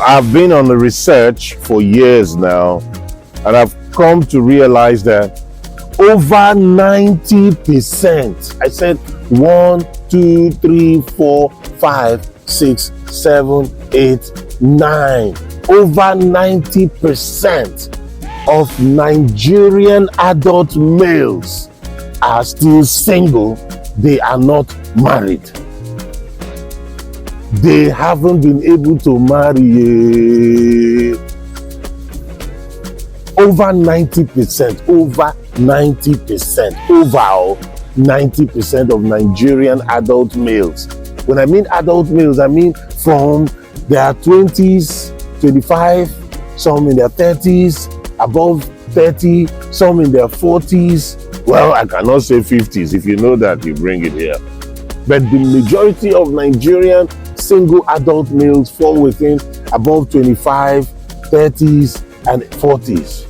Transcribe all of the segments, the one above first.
I've been on the research for years now, and I've come to realize that over 90%, I said 1, 2, 3, 4, 5, 6, 7, 8, 9, over 90% of Nigerian adult males are still single. They are not married. They haven't been able to marry. Over 90%, over 90% of Nigerian adult males. When I mean adult males, I mean from their 20s, 25, some in their 30s, above 30, some in their 40s. Well, I cannot say 50s. If you know that, you bring it here. But the majority of Nigerian single adult males fall within above 25, 30s, and 40s.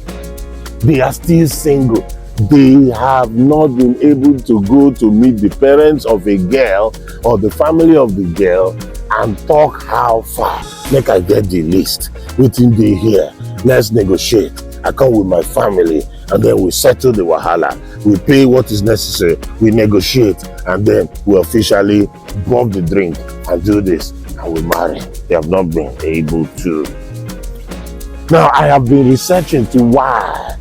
They are still single. They have not been able to go to meet the parents of a girl or the family of the girl and talk how far. Make I get the list. Within the here, let's negotiate. I come with my family and then we settle the wahala. We pay what is necessary. We negotiate and then we officially bob the drink and do this and we marry. They have not been able to. Now I have been researching to why.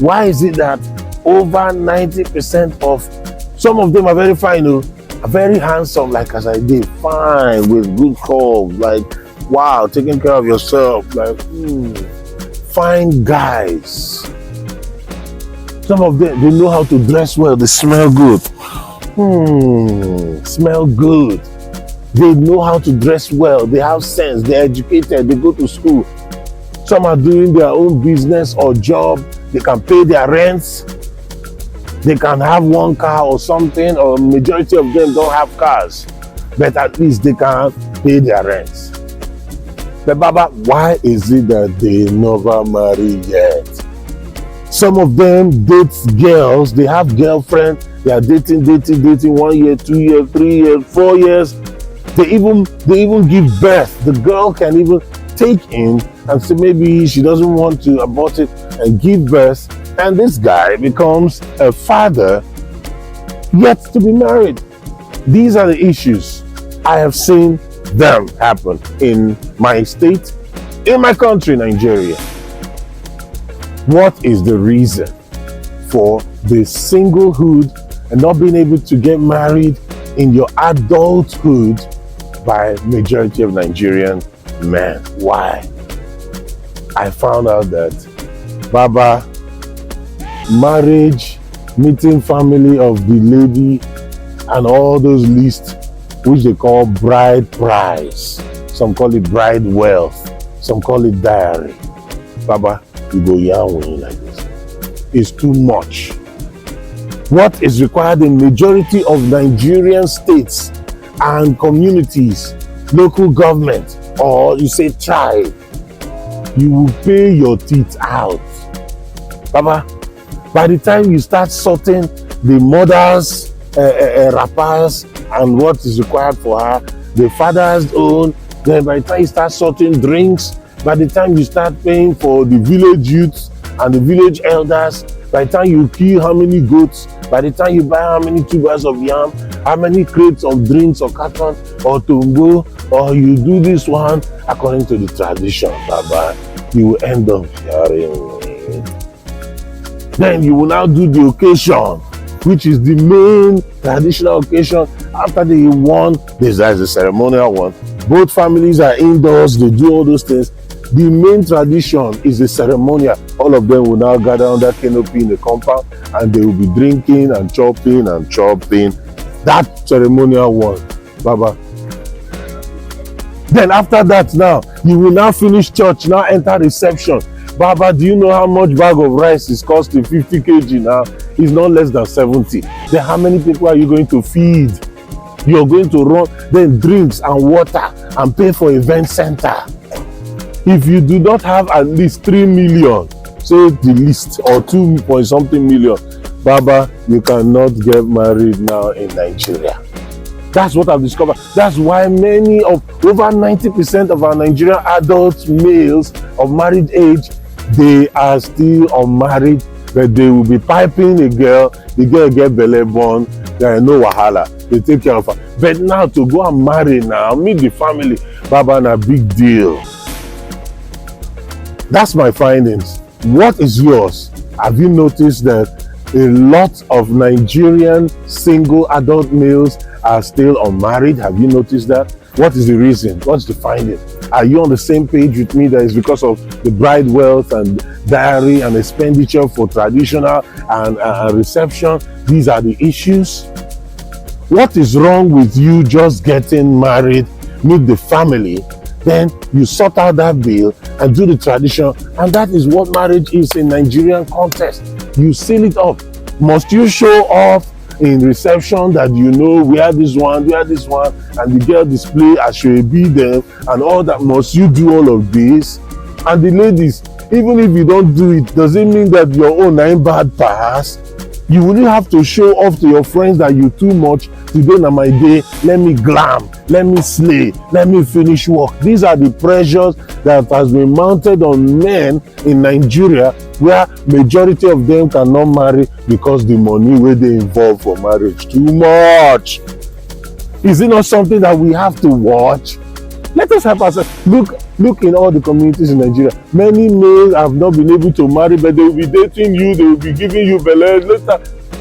Why is it that over 90% of, some of them are very fine, are very handsome, like as I did, fine, with good curves, like wow, taking care of yourself, like fine guys. Some of them, they know how to dress well, they smell good. Smell good. They know how to dress well, they have sense, they're educated, they go to school. Some are doing their own business or job, they can pay their rents, they can have one car or something, or majority of them don't have cars, but at least they can pay their rents. But Baba, why is it that they never marry yet? Some of them date girls, they have girlfriends, they are dating 1 year, 2 years, 3 years, 4 years. They even give birth. The girl can even take in and say maybe she doesn't want to abort it and give birth, and this guy becomes a father yet to be married. These are the issues. I have seen them happen in my state, in my country, Nigeria. What is the reason for the singlehood and not being able to get married in your adulthood by majority of Nigerian men? Why? I found out that Baba, marriage, meeting family of the lady, and all those lists which they call bride price. Some call it bride wealth. Some call it diary. Baba, you go yarn like this. It's too much. What is required in majority of Nigerian states and communities, local government, or you say tribe, you will pay your teeth out. Baba, by the time you start sorting the mother's wrappers and what is required for her, the father's own, then by the time you start sorting drinks, by the time you start paying for the village youths and the village elders, by the time you kill how many goats, by the time you buy how many tubers of yam, how many crates of drinks or carton or tombo, or you do this one according to the tradition, Baba, you will end up hearing. Then you will now do the occasion, which is the main traditional occasion. After they won, this is the ceremonial one. Both families are indoors, they do all those things. The main tradition is the ceremonial. All of them will now gather under canopy in the compound and they will be drinking and chopping and chopping. That ceremonial one, Baba. Then after that now, you will now finish church, now enter reception. Baba, do you know how much bag of rice is costing? 50 kg now. It's not less than 70. Then how many people are you going to feed? You're going to run, then drinks and water and pay for event center. If you do not have at least 3 million, say the least, or 2 point something million, Baba, you cannot get married now in Nigeria. That's what I've discovered. That's why many of over 90% of our Nigerian adult males of married age, they are still unmarried, but they will be piping a girl, the girl get belle born, there is no wahala, they take care of her. But now to go and marry now, meet the family, baba, na big deal. That's my findings. What is yours? Have you noticed that a lot of Nigerian single adult males are still unmarried? Have you noticed that? What is the reason? What's the finding? Are you on the same page with me that it's because of the bride wealth and dowry and expenditure for traditional and reception? These are the issues. What is wrong with you just getting married, meet the family, then you sort out that bill and do the tradition, and that is what marriage is in Nigerian context. You seal it up. Must you show off in reception that you know wear this one, and the girl display as she be them and all that? Must you do all of this? And the ladies, even if you don't do it, does it mean that your own ain't bad pass? You will have to show off to your friends that you too much. Today na my day, let me glam, let me slay, let me finish work. These are the pressures that has been mounted on men in Nigeria, where majority of them cannot marry because the money where they involve for marriage too much. Is it not something that we have to watch? Let us help ourselves. Look in all the communities in Nigeria. Many males have not been able to marry, but they will be dating you, they will be giving you belle later,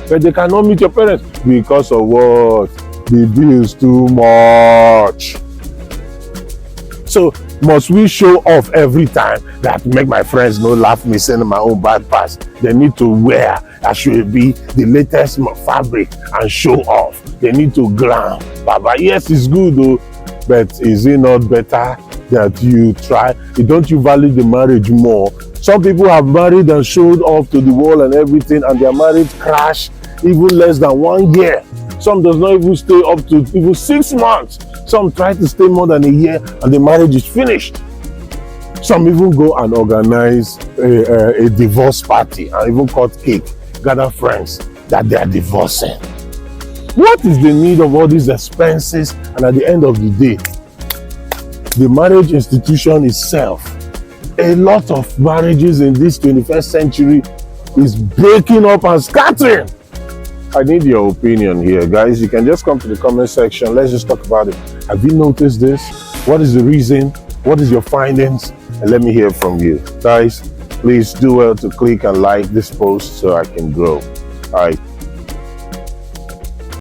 but they cannot meet your parents because of what? The bill is too much. So must we show off every time that make my friends no laugh me saying my own bad pass? They need to wear as should be the latest fabric and show off. They need to glam. Baba, yes, it's good though, but is it not better that you try? Don't you value the marriage more? Some people have married and showed off to the world and everything, and their marriage crash even less than 1 year. Some does not even stay up to even 6 months. Some try to stay more than a year and the marriage is finished. Some even go and organize a divorce party and even cut cake, gather friends that they are divorcing. What is the need of all these expenses? And at the end of the day, the marriage institution itself, a lot of marriages in this 21st century is breaking up and scattering. I need your opinion here, guys. You can just come to the comment section. Let's just talk about it. Have you noticed this? What is the reason? What is your findings? And let me hear from you. Guys, please do well to click and like this post so I can grow. All right.